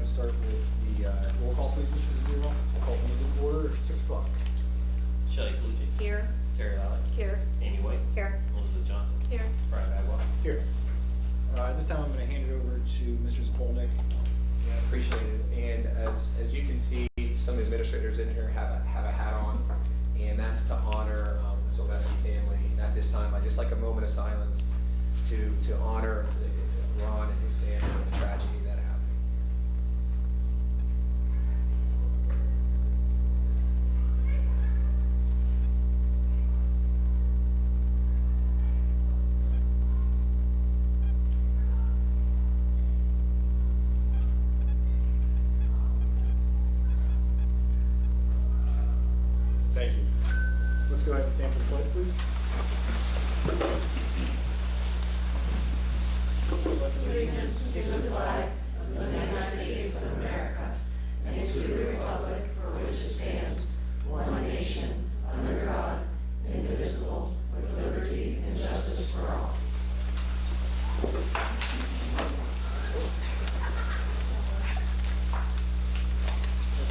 and start with the roll call, please, Mr. Zero. I'll call the meeting to order at 6 o'clock. Shelley Calucci. Here. Terry Lally. Here. Amy White. Here. Elizabeth Johnson. Here. Brian Bagwell. Here. At this time, I'm going to hand it over to Mr. Zapolnik. Yeah, appreciate it. And as you can see, some of the administrators in here have a hat on, and that's to honor the Sylvester family. And at this time, I'd just like a moment of silence to honor Ron and his family and the tragedy that happened. Thank you. Let's go ahead and stand for the pledge, please. Allegiance to the flag of the United States of America and to the republic for which it stands, one nation, under God, indivisible, with liberty and justice for all.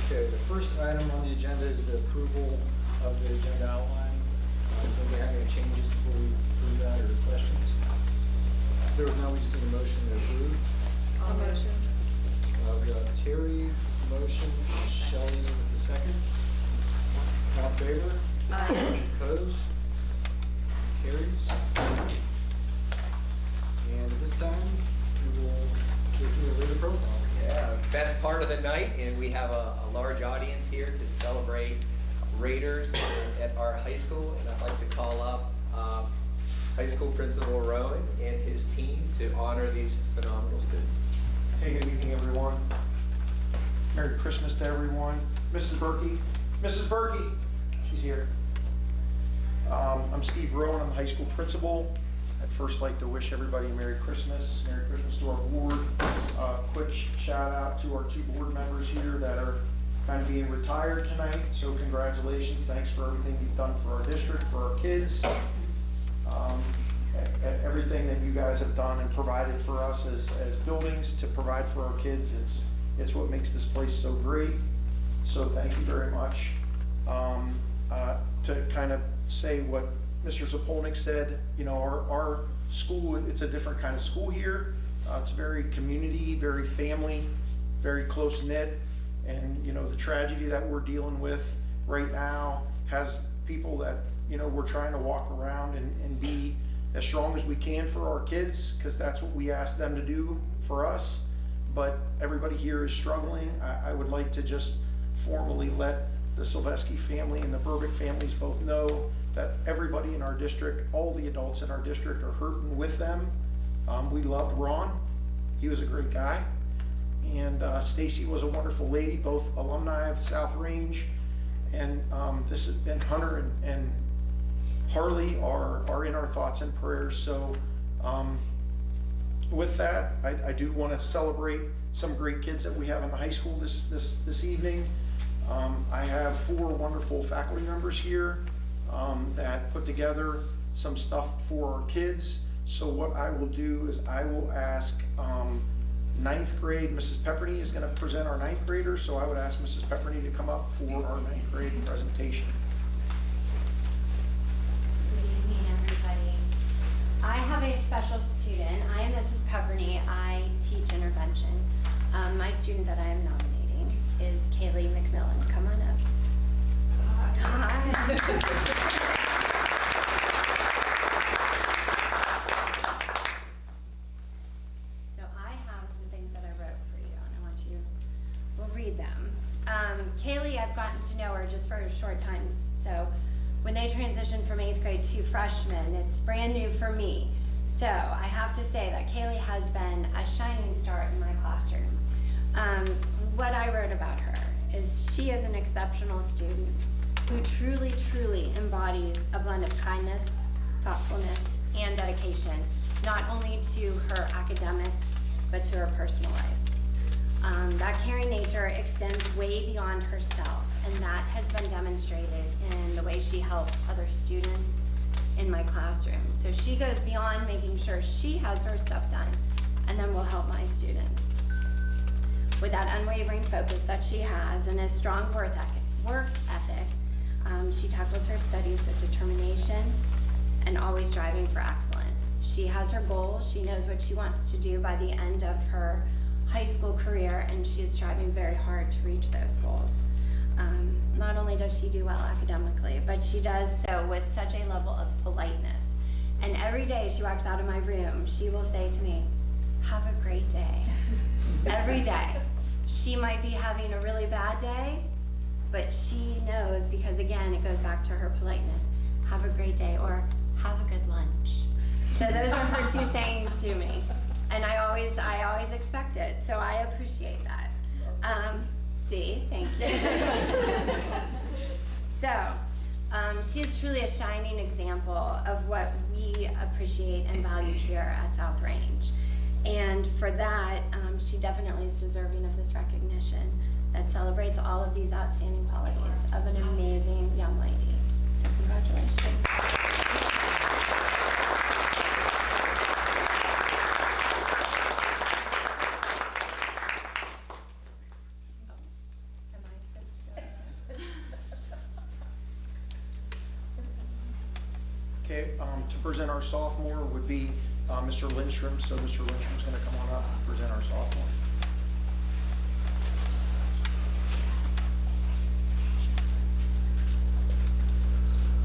Okay, the first item on the agenda is the approval of the agenda outline. Do we have any changes before we approve that or questions? If there was none, we just need a motion to approve. All motion. We got Terry, motion, Shelley with the second. All in favor? Aye. Opposed? Carries. And at this time, we will go through a Raider profile. Yeah, best part of the night, and we have a large audience here to celebrate Raiders at our high school, and I'd like to call up high school principal Rowan and his team to honor these phenomenal students. Hey, good evening, everyone. Merry Christmas to everyone. Mrs. Berkey. Mrs. Berkey. She's here. I'm Steve Rowan. I'm the high school principal. I'd first like to wish everybody a Merry Christmas. Merry Christmas to our board. Quick shout out to our two board members here that are kind of being retired tonight. So congratulations. Thanks for everything you've done for our district, for our kids. Everything that you guys have done and provided for us as buildings to provide for our kids, it's what makes this place so great. So thank you very much. To kind of say what Mr. Zapolnik said, you know, our school, it's a different kind of school here. It's very community, very family, very close knit. And, you know, the tragedy that we're dealing with right now has people that, you know, we're trying to walk around and be as strong as we can for our kids, because that's what we ask them to do for us. But everybody here is struggling. I would like to just formally let the Sylvester family and the Burbick families both know that everybody in our district, all the adults in our district are hurting with them. We loved Ron. He was a great guy. And Stacy was a wonderful lady, both alumni of South Range. And this has been Hunter and Harley are in our thoughts and prayers. So with that, I do want to celebrate some great kids that we have in the high school this evening. I have 4 wonderful faculty members here that put together some stuff for our kids. So what I will do is I will ask 9th grade, Mrs. Pepperny is going to present our 9th graders. So I would ask Mrs. Pepperny to come up for our 9th grade presentation. Good evening, everybody. I have a special student. I am Mrs. Pepperny. I teach intervention. My student that I am nominating is Kaylee McMillan. Come on up. Hi. So I have some things that I wrote for you, and I want you, we'll read them. Kaylee, I've gotten to know her just for a short time. So when they transitioned from 8th grade to freshman, it's brand new for me. So I have to say that Kaylee has been a shining star in my classroom. What I wrote about her is she is an exceptional student who truly, truly embodies a blend of kindness, thoughtfulness, and dedication, not only to her academics, but to her personal life. That caring nature extends way beyond herself, and that has been demonstrated in the way she helps other students in my classroom. So she goes beyond making sure she has her stuff done, and then will help my students. With that unwavering focus that she has and a strong work ethic, she tackles her studies with determination and always striving for excellence. She has her goals. She knows what she wants to do by the end of her high school career, and she is striving very hard to reach those goals. Not only does she do well academically, but she does so with such a level of politeness. And every day she walks out of my room, she will say to me, "Have a great day." Every day. She might be having a really bad day, but she knows, because again, it goes back to her politeness, "Have a great day," or "Have a good lunch." So those are her two sayings to me. And I always expect it, so I appreciate that. See, thank you. So, she is truly a shining example of what we appreciate and value here at South Range. And for that, she definitely is deserving of this recognition that celebrates all of these outstanding qualities of an amazing young lady. So congratulations. Am I supposed to go? Okay, to present our sophomore would be Mr. Lindstrom. So Mr. Lindstrom's going to come on up and present our sophomore.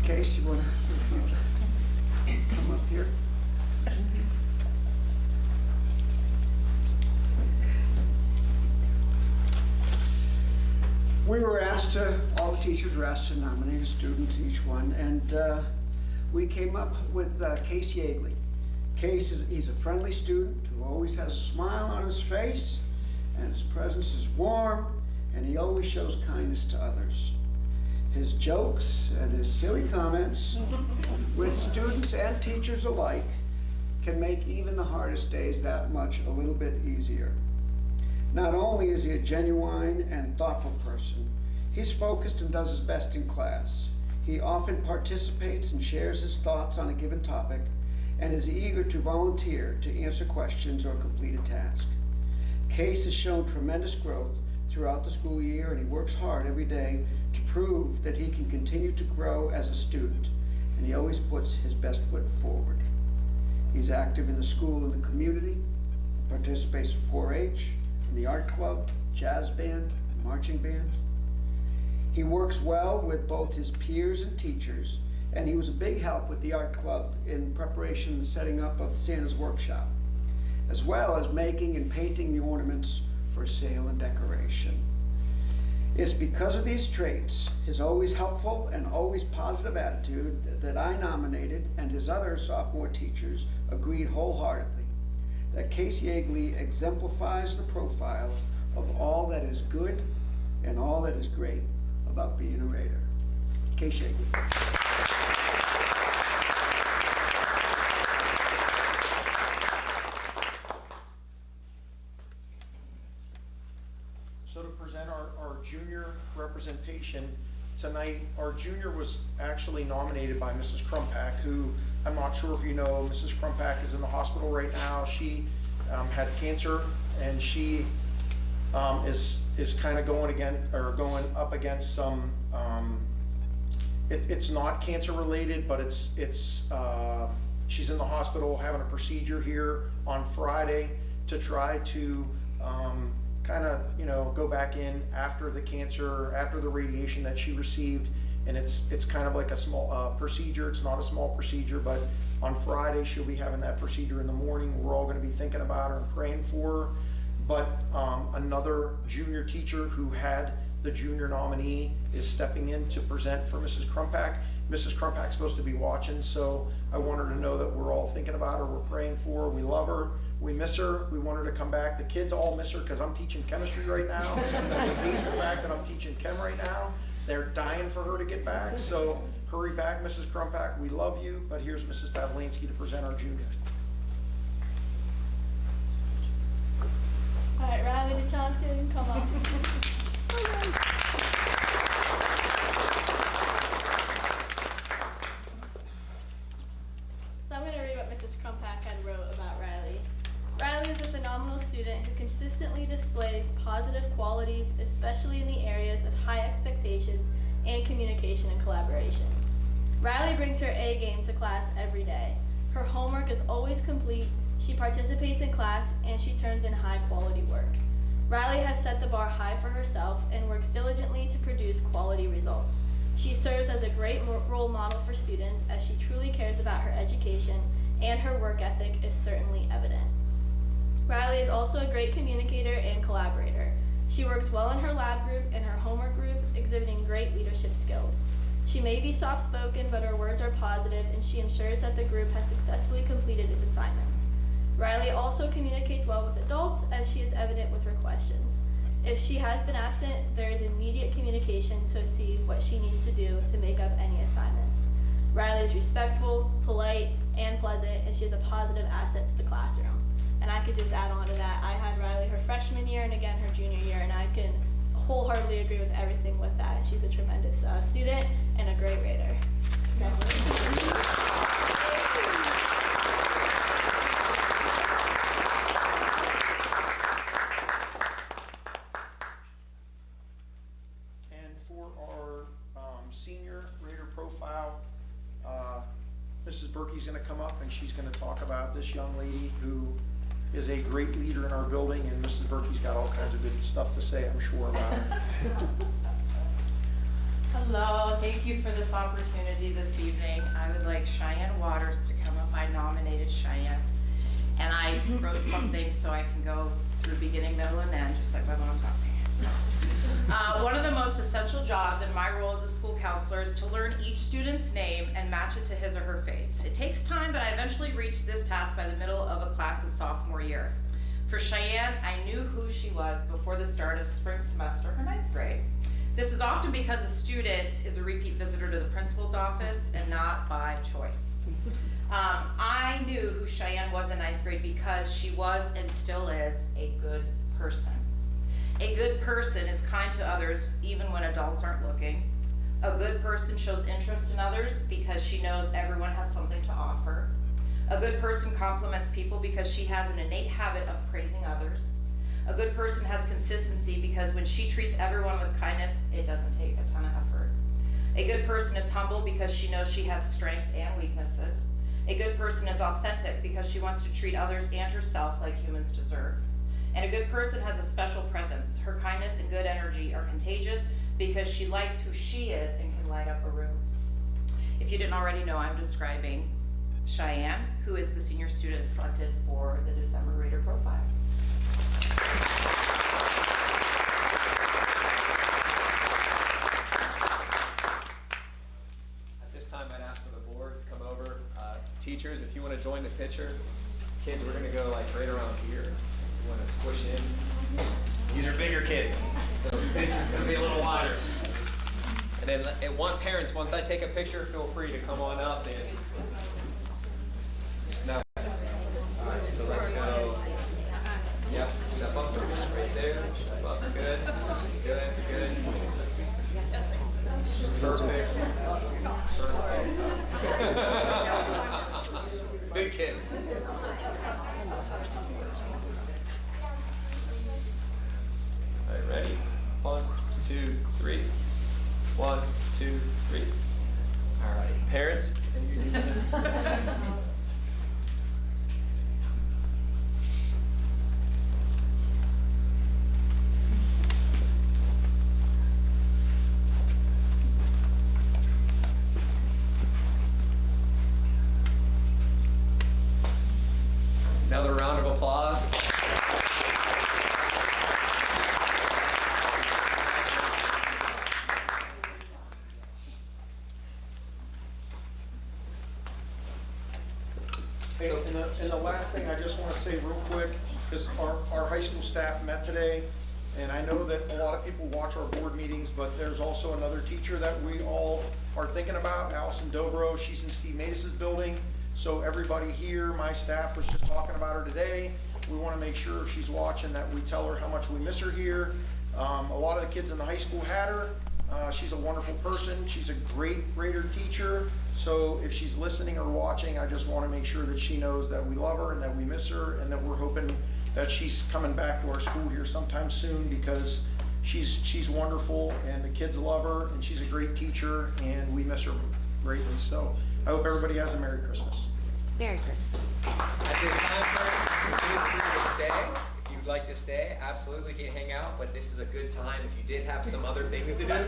Case, you want to come up here? We were asked to, all the teachers were asked to nominate a student, each one, and we came up with Case Yeagley. Case he's a friendly student who always has a smile on his face, and his presence is warm, and he always shows kindness to others. His jokes and his silly comments with students and teachers alike can make even the hardest days that much a little bit easier. Not only is he a genuine and thoughtful person, he's focused and does his best in class. He often participates and shares his thoughts on a given topic and is eager to volunteer to answer questions or complete a task. Case has shown tremendous growth throughout the school year, and he works hard every day to prove that he can continue to grow as a student, and he always puts his best foot forward. He's active in the school and the community, participates in 4-H, in the art club, jazz band, marching band. He works well with both his peers and teachers, and he was a big help with the art club in preparation and setting up of Santa's workshop, as well as making and painting the ornaments for sale and decoration. It's because of these traits, his always helpful and always positive attitude, that I nominated, and his other sophomore teachers agreed wholeheartedly, that Case Yeagley exemplifies the profile of all that is good and all that is great about being a Raider. Case Yeagley. So to present our junior representation tonight, our junior was actually nominated by Mrs. Crumpack, who, I'm not sure if you know, Mrs. Crumpack is in the hospital right now. She had cancer, and she is kind of going up against some, it's not cancer related, but she's in the hospital having a procedure here on Friday to try to kind of, go back in after the cancer, after the radiation that she received. And it's kind of like a small procedure. It's not a small procedure, but on Friday she'll be having that procedure in the morning. We're all going to be thinking about her and praying for her. But another junior teacher who had the junior nominee is stepping in to present for Mrs. Crumpack. Mrs. Crumpack's supposed to be watching, so I want her to know that we're all thinking about her, we're praying for her, we love her, we miss her, we want her to come back. The kids all miss her because I'm teaching chemistry right now. They hate the fact that I'm teaching chem right now. They're dying for her to get back, so hurry back, Mrs. Crumpack, we love you, but here's Mrs. Pavlinsky to present our junior. All right, Riley DeJohnson, come on. So I'm going to read what Mrs. Crumpack had wrote about Riley. Riley is a phenomenal phenomenal student who consistently displays positive qualities, especially in the areas of high expectations and communication and collaboration. Riley brings her A game to class every day. Her homework is always complete, she participates in class, and she turns in high quality work. Riley has set the bar high for herself and works diligently to produce quality results. She serves as a great role model for students as she truly cares about her education, and her work ethic is certainly evident. Riley is also a great communicator and collaborator. She works well in her lab group and her homework group, exhibiting great leadership skills. She may be soft-spoken, but her words are positive, and she ensures that the group has successfully completed its assignments. Riley also communicates well with adults, as she is evident with her questions. If she has been absent, there is immediate communication to see what she needs to do to make up any assignments. Riley is respectful, polite, and pleasant, and she is a positive asset to the classroom. And I could just add on to that, I had Riley her freshman year and again her junior year, and I can wholeheartedly agree with everything with that. She's a tremendous student and a great Raider. And for our senior Raider profile, Mrs. Berkey's going to come up and she's going to talk about this young lady who is a great leader in our building, and Mrs. Berkey's got all kinds of good stuff to say, I'm sure, about her. Hello, thank you for this opportunity this evening. I would like Cheyenne Waters to come up. I nominated Cheyenne. And I wrote something so I can go through beginning, middle, and end, just like my mom taught me. So, one of the most essential jobs in my role as a school counselor is to learn each student's name and match it to his or her face. It takes time, but I eventually reached this task by the middle of a class's sophomore year. For Cheyenne, I knew who she was before the start of spring semester, her 9th grade. This is often because a student is a repeat visitor to the principal's office and not by choice. I knew who Cheyenne was in 9th grade because she was and still is a good person. A good person is kind to others even when adults aren't looking. A good person shows interest in others because she knows everyone has something to offer. A good person compliments people because she has an innate habit of praising others. A good person has consistency because when she treats everyone with kindness, it doesn't take a ton of effort. A good person is humble because she knows she has strengths and weaknesses. A good person is authentic because she wants to treat others and herself like humans deserve. And a good person has a special presence. Her kindness and good energy are contagious because she likes who she is and can light up a room. If you didn't already know, I'm describing Cheyenne, who is the senior student selected for the December Raider profile. At this time, I'd ask for the board to come over. Teachers, if you want to join the picture. Kids, we're going to go like right around here. You want to squish in. These are bigger kids, so the picture's going to be a little wider. And then parents, once I take a picture, feel free to come on up and snap. All right, so let's go. Yep, step up, right there, step up, good, good, good. Perfect. Big kids. All right, ready? 1, 2, 3. 1, 2, 3. All right, parents, can you do that? Another round of applause. And the last thing I just want to say real quick, because our high school staff met today, and I know that a lot of people watch our board meetings, but there's also another teacher that we all are thinking about, Allison Dobro. She's in Steve Matus's building. So everybody here, my staff was just talking about her today. We want to make sure if she's watching that we tell her how much we miss her here. A lot of the kids in the high school had her. She's a wonderful person. She's a great Raider teacher. So if she's listening or watching, I just want to make sure that she knows that we love her and that we miss her and that we're hoping that she's coming back to our school here sometime soon, because she's wonderful and the kids love her and she's a great teacher and we miss her greatly. So I hope everybody has a Merry Christmas. Merry Christmas. At this time, friends, feel free to stay. If you'd like to stay, absolutely can hang out, but this is a good time if you did have some other things to do.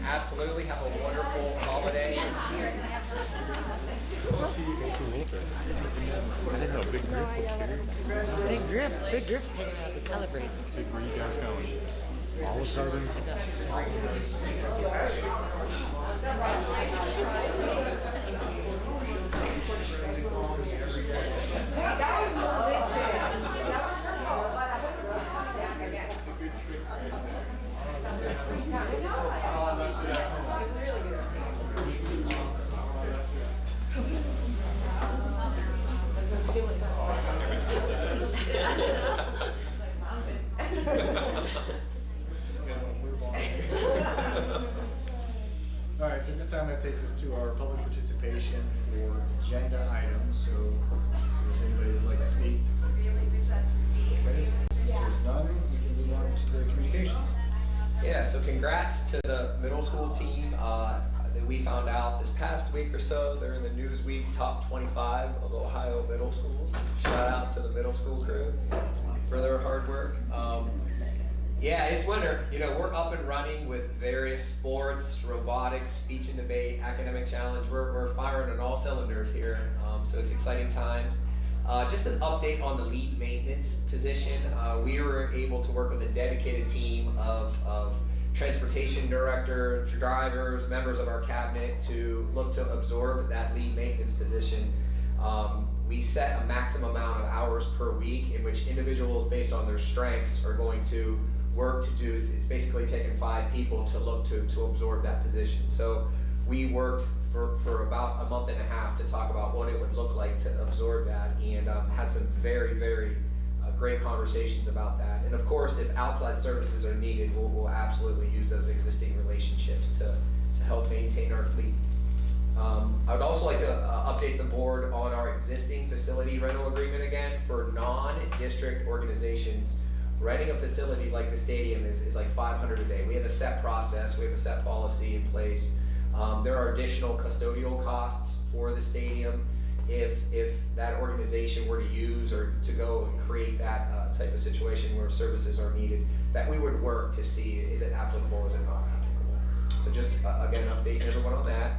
Absolutely, have a wonderful holiday. We'll see you guys in Winter. I didn't know Big Griff was here. Big Griff's taking out to celebrate. Big, where you guys going? All of Southern? All right, so this time that takes us to our public participation for agenda items. So if there's anybody that'd like to speak? Okay, since there's none, we can move on to the communications. Yeah, so congrats to the middle school team that we found out this past week or so. They're in the Newsweek top 25 of Ohio middle schools. Shout out to the middle school crew for their hard work. Yeah, it's winter. You know, we're up and running with various sports, robotics, speech and debate, academic challenge. We're firing on all cylinders here, so it's exciting times. Just an update on the lead maintenance position. We were able to work with a dedicated team of transportation director, drivers, members of our cabinet to look to absorb that lead maintenance position. We set a maximum amount of hours per week in which individuals, based on their strengths, are going to work to do. It's basically taken 5 people to look to absorb that position. So we worked for about a month and a half to talk about what it would look like to absorb that, and had some very, very great conversations about that. And of course, if outside services are needed, we'll absolutely use those existing relationships to help maintain our fleet. I would also like to update the board on our existing facility rental agreement again. For non-district organizations, renting a facility like the stadium is like $500 a day. We have a set process, we have a set policy in place. There are additional custodial costs for the stadium if that organization were to use or to go and create that type of situation where services are needed, that we would work to see, is it applicable, is it not applicable? So just again, updating everyone on that.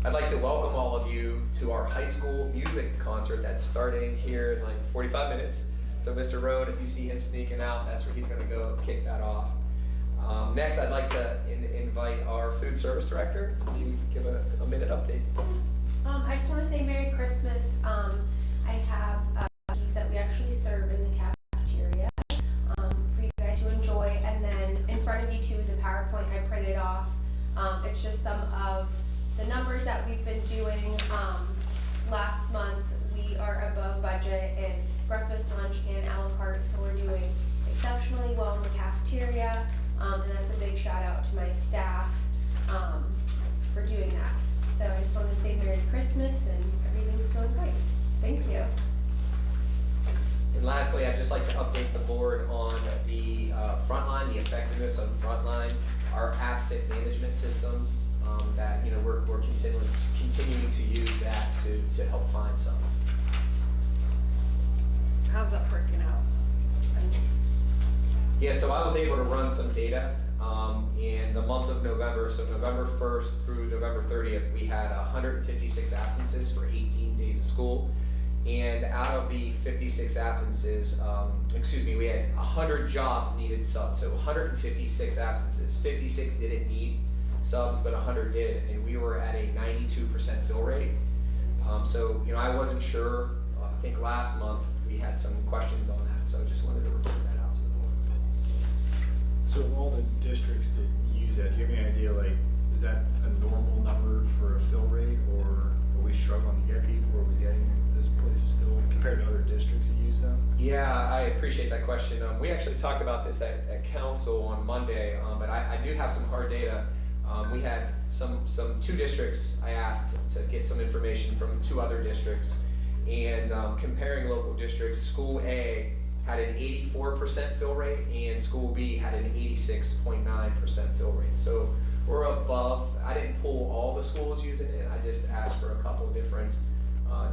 I'd like to welcome all of you to our high school music concert that's starting here in like 45 minutes. So Mr. Rohn, if you see him sneaking out, that's where he's going to go kick that off. Next, I'd like to invite our food service director to give a minute update. I just want to say Merry Christmas. I have cookies that we actually serve in the cafeteria for you guys to enjoy. And then in front of you too is a PowerPoint I printed off. It's just some of the numbers that we've been doing. Last month we are above budget in breakfast, lunch, and a la carte, so we're doing exceptionally well in the cafeteria. And that's a big shout out to my staff for doing that. So I just wanted to say Merry Christmas and everything's going great. Thank you. And lastly, I'd just like to update the board on the frontline, the effectiveness of frontline, our asset management system. That we're continuing to use that to help find some. How's that working out? Yeah, so I was able to run some data in the month of November. So November 1st through November 30th, we had 156 absences for 18 days of school. And out of the 56 absences, we had 100 jobs needed subs. So 156 absences, 56 didn't need subs, but 100 did. And we were at a 92% fill rate. So I wasn't sure. I think last month we had some questions on that. So just wanted to report that out to the board. So of all the districts that use that, do you have any idea, like, is that a normal number for a fill rate, or are we struggling to get people, or are we getting those places filled compared to other districts that use them? Yeah, I appreciate that question. We actually talked about this at council on Monday, but I do have some hard data. We had some 2 districts I asked to get some information from 2 other districts, And comparing local districts, School A had an 84% fill rate and School B had an 86.9% fill rate. So we're above. I didn't pull all the schools using it. I just asked for a couple of different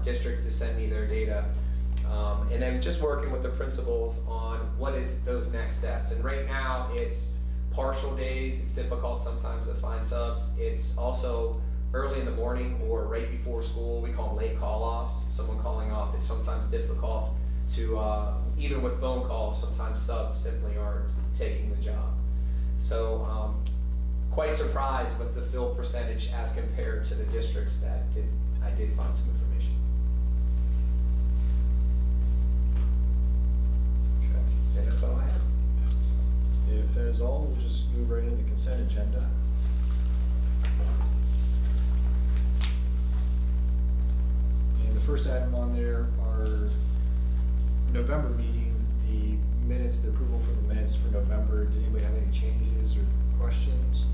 districts to send me their data. And then just working with the principals on what is those next steps. And right now it's partial days. It's difficult sometimes to find subs. It's also early in the morning or right before school. We call them late call-offs. Someone calling off is sometimes difficult to, even with phone calls, sometimes subs simply aren't taking the job. So quite surprised with the fill percentage as compared to the districts that I did find some information. Okay, and that's all I have. If that is all, we'll just move right into the consent agenda. And the first item on there are November meeting, the minutes, the approval for the minutes for November. Did anybody have any changes or questions?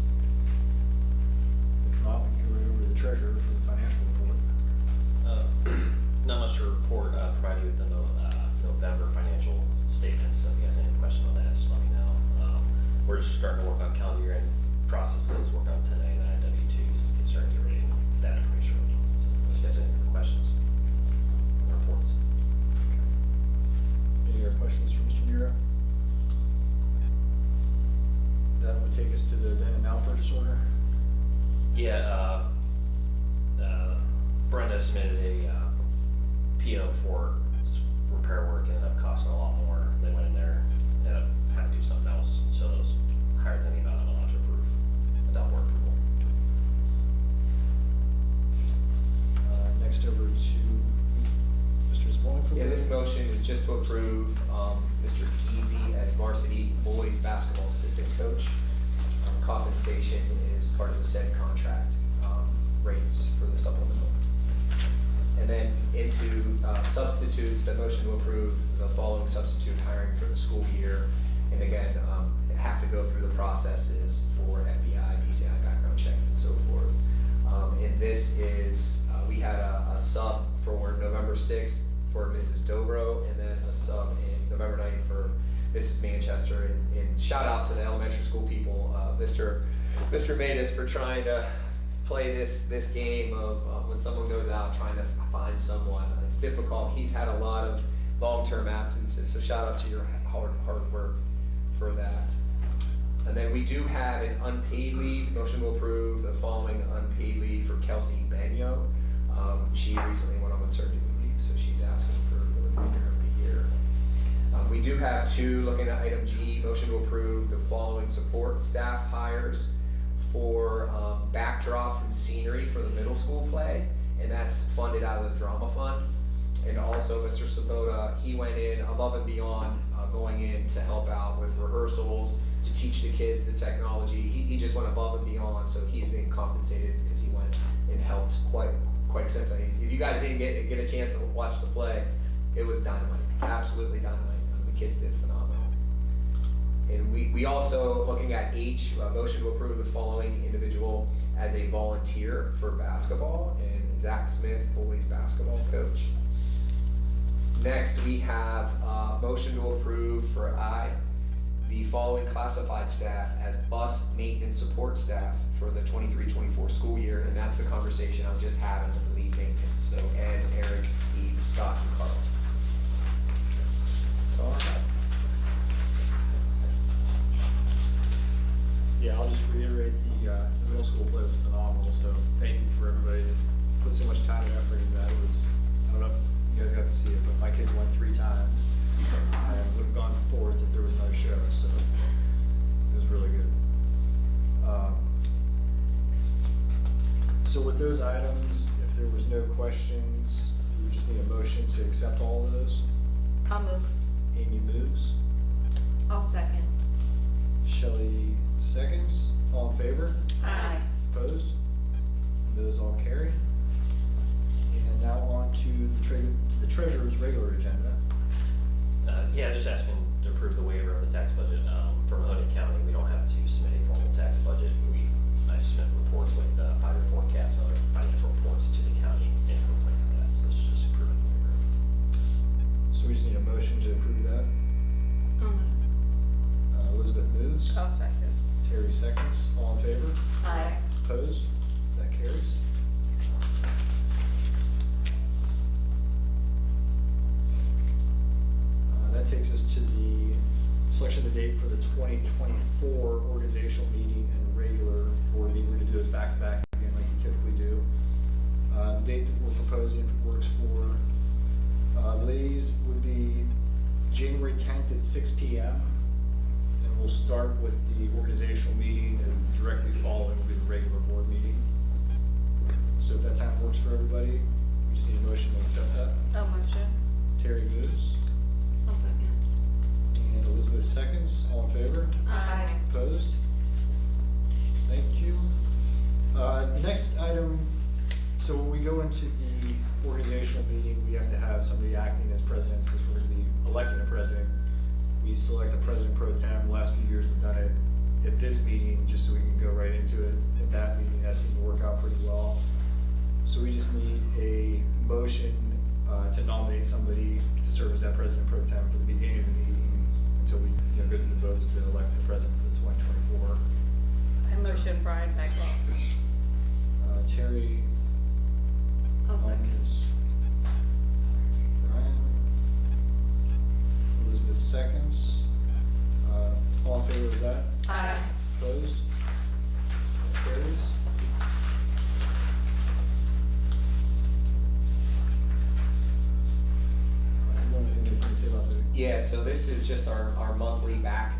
If not, we can move over to the treasurer for the financial report. Not much to report, provided with the November financial statements, so if you guys have any questions on that, just let me know. We're just starting to work on calendar year end processes, work on 1099 W-2s, just get started getting that information ready. So if you guys have any questions, reports. Any other questions for Mr. Nero? That would take us to the then and now purchase order. Yeah, Brenda submitted a PO for repair work, ended up costing a lot more. They went in there, ended up having to do something else, so it was higher than the amount I'm allowed to approve without board approval. Next over to Mr. Zvolik for the. Yeah, this motion is just to approve Mr. Keezy as varsity boys basketball assistant coach. Compensation is part of the said contract rates for the supplemental. And then into substitutes, the motion to approve the following substitute hiring for the school year. And again, have to go through the processes for FBI, BCI background checks and so forth. And this is, we had a sub for November 6th for Mrs. Dobro, and then a sub in November 9th for Mrs. Manchester. And shout out to the elementary school people, Mr. Matus for trying to play this game of when someone goes out trying to find someone. It's difficult. He's had a lot of long-term absences, so shout out to your hard work for that. And then we do have an unpaid leave, motion to approve the following unpaid leave for Kelsey Benyo. She recently went on maternity leave, so she's asking for the remainder of the year. We do have two, looking at item G, motion to approve the following support staff hires for backdrops and scenery for the middle school play, and that's funded out of the drama fund. And also Mr. Sabota, he went in above and beyond going in to help out with rehearsals, to teach the kids the technology. He just went above and beyond, so he's being compensated because he went and helped quite extensively. If you guys didn't get a chance to watch the play, it was dynamite, absolutely dynamite. The kids did phenomenal. And we also, looking at H, motion to approve the following individual as a volunteer for basketball, and Zach Smith, boys basketball coach. Next, we have motion to approve for I, the following classified staff as bus maintenance support staff for the 23-24 school year, and that's the conversation I was just having with the lead maintenance. So Ed, Eric, Steve, Scott, and Carl. That's all I have. Yeah, I'll just reiterate the middle school play was phenomenal, so thank you for everybody that put so much time and effort into that. It was, I don't know if you guys got to see it, but my kids went 3 times. I would have gone 4th if there was another show, so it was really good. So with those items, if there was no questions, we would just need a motion to accept all of those. I'll move. Amy moves. I'll second. Shelley seconds. All in favor? Aye. Opposed? Those all carry. And now on to the treasurer's regular agenda. Yeah, just asking to approve the waiver of the tax budget. For Mahoning County, we don't have to submit a formal tax budget. I submit reports like the 5-year forecast and other financial reports to the county in compliance with that. So this is just approving the waiver. So we just need a motion to approve that. Elizabeth moves. I'll second. Terry seconds. All in favor? Aye. Opposed? That carries. That takes us to the selection of the date for the 2024 organizational meeting and regular board meeting. We're gonna do those back to back again like we typically do. The date that we're proposing works for ladies would be January 10th at 6 p.m. And we'll start with the organizational meeting and directly following will be the regular board meeting. So if that time works for everybody, we just need a motion to accept that. I'll motion. Terry moves. I'll second. And Elizabeth seconds. All in favor? Aye. Opposed? Thank you. Next item, so when we go into the organizational meeting, we have to have somebody acting as president since we're gonna be electing a president. We select a president pro tem. The last few years we've done it at this meeting just so we can go right into it. At that meeting, that seemed to work out pretty well. So we just need a motion to nominate somebody to serve as that president pro tem for the beginning of the meeting until we go through the votes to elect the president for the 2024. I motion Brian Beckloff. Terry. I'll second. Brian. Elizabeth seconds. All in favor of that? Aye. Opposed? That carries. You want anything to say about the? Yeah, so this is just our monthly back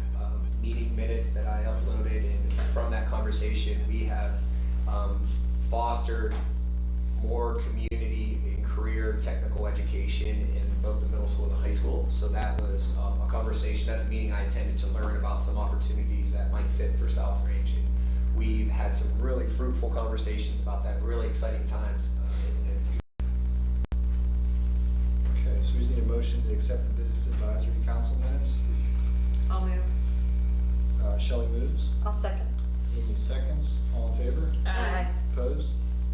meeting minutes that I uploaded, and from that conversation, we have fostered more community and career technical education in both the middle school and the high school. So that was a conversation, that's a meeting I attended to learn about some opportunities that might fit for South Range. And we've had some really fruitful conversations about that, really exciting times. Okay, so we just need a motion to accept the Business Advisory Council minutes. I'll move. Shelley moves. I'll second. Amy seconds. All in favor? Aye. Opposed?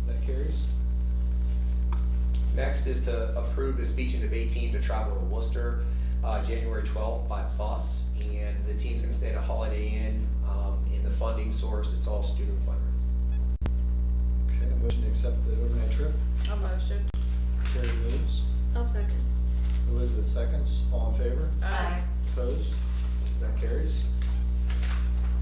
That carries. Next is to approve the speech and debate team to travel to Worcester, January 12th by bus. And the team's gonna stay at a Holiday Inn. In the funding source, it's all student fundraising. Okay, a motion to accept the overnight trip. I'll motion. Terry moves. I'll second. Elizabeth seconds. All in favor? Aye. Opposed? That carries.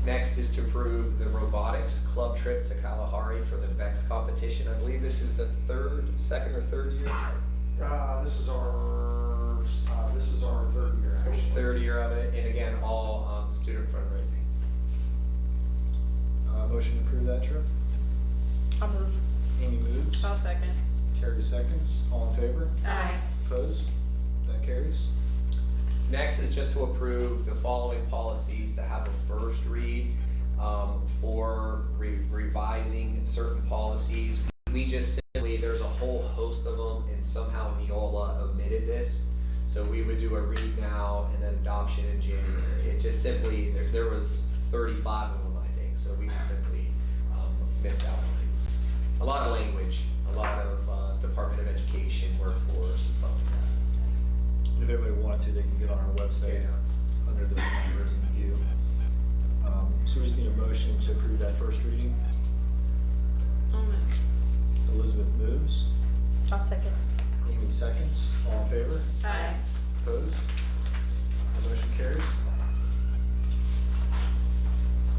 Next is to approve the robotics club trip to Kalahari for the VEX competition. I believe this is the second or third year? This is our third year, actually. Third year of it, and again, all student fundraising. Motion to approve that trip. I'll move. Amy moves. I'll second. Terry seconds. All in favor? Aye. Opposed? That carries. Next is just to approve the following policies to have a first read for revising certain policies. We just simply, there's a whole host of them, and somehow Neola omitted this. So we would do a read now and then adoption in January. It just simply, there was 35 of them, I think, so we just simply missed out on these. A lot of language, a lot of Department of Education, workforce, and stuff like that. And if everybody wanted to, they can get on our website under those numbers and view. So we just need a motion to approve that first reading. I'll move. Elizabeth moves. I'll second. Amy seconds. All in favor? Aye. Opposed? The motion carries.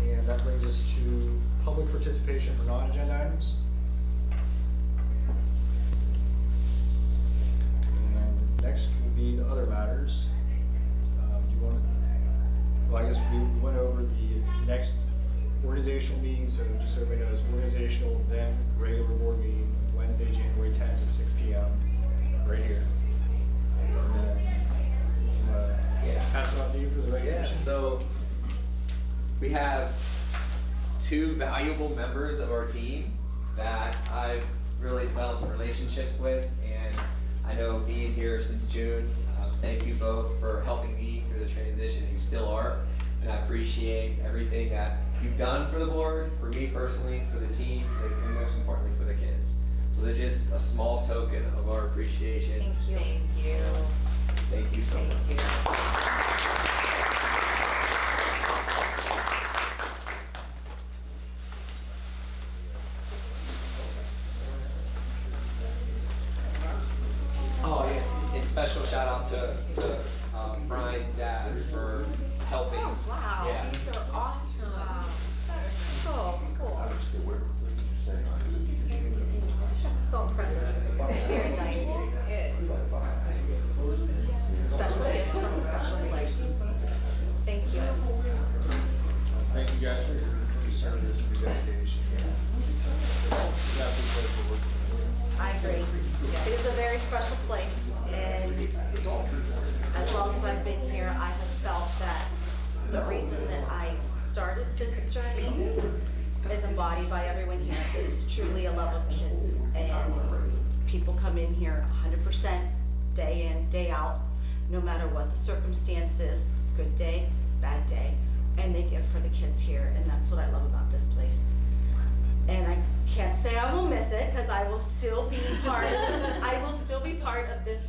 And that brings us to public participation for non-agenda items. And next will be the other matters. Do you want to, well, I guess we went over the next organizational meeting, so just so everybody knows, organizational, then regular board meeting, Wednesday, January 10th at 6 p.m. right here. And then, pass it on to you for the regular. Yeah, so we have two valuable members of our team that I've really developed relationships with, and I know being here since June, thank you both for helping me through the transition. You still are, and I appreciate everything that you've done for the board, for me personally, for the team, and most importantly for the kids. So there's just a small token of our appreciation. Thank you. Thank you. Thank you so much. Thank you. Oh, yeah, and special shout out to Brian's dad for helping. Oh, wow, Yeah. these are awesome. So cool. That's so impressive. Very nice. Special gifts from a special place. Thank you. Thank you guys for your service and your dedication. I agree. It is a very special place, and as long as I've been here, I have felt that the reason that I started this journey is embodied by everyone here. It is truly a love of kids, and people come in here 100% day in, day out, no matter what the circumstances, good day, bad day, and they give for the kids here, and that's what I love about this place. And I can't say I will miss it, because I will still be part of this. I will still be part of this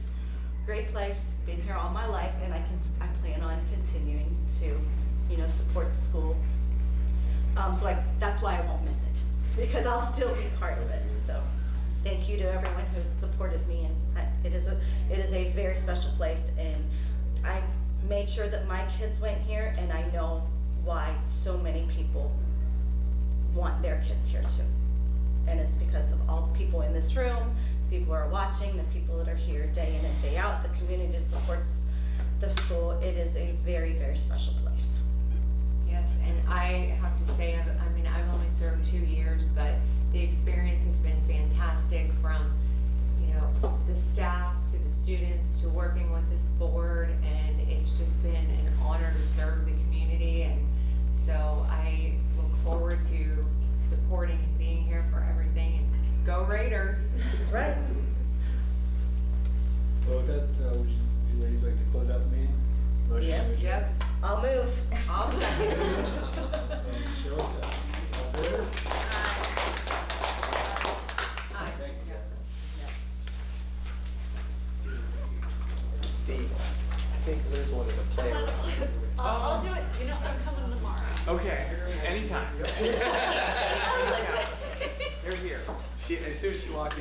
great place. Been here all my life, and I plan on continuing to, support the school. That's why I won't miss it, because I'll still be part of it. So, thank you to everyone who's supported me, and it is a very special place. And I made sure that my kids went here, and I know why so many people want their kids here too. And it's because of all the people in this room, people who are watching, the people that are here day in and day out, the community that supports the school. It is a very, very special place. Yes, and I have to say, I've only served 2 years, but the experience has been fantastic, from, the staff to the students to working with this board, and it's just been an honor to serve the community. And so I look forward to supporting and being here for everything, and go Raiders. That's right. Well, with that, would you ladies like to close out the meeting? Motion? Yep. I'll move. I'll second. Cheryl seconds. All in favor? Aye. Thank you guys. Steve, I think Liz wanted to play around. I'll do it. I'm coming tomorrow. Okay, anytime. I was like, You're here. As soon as she walked in,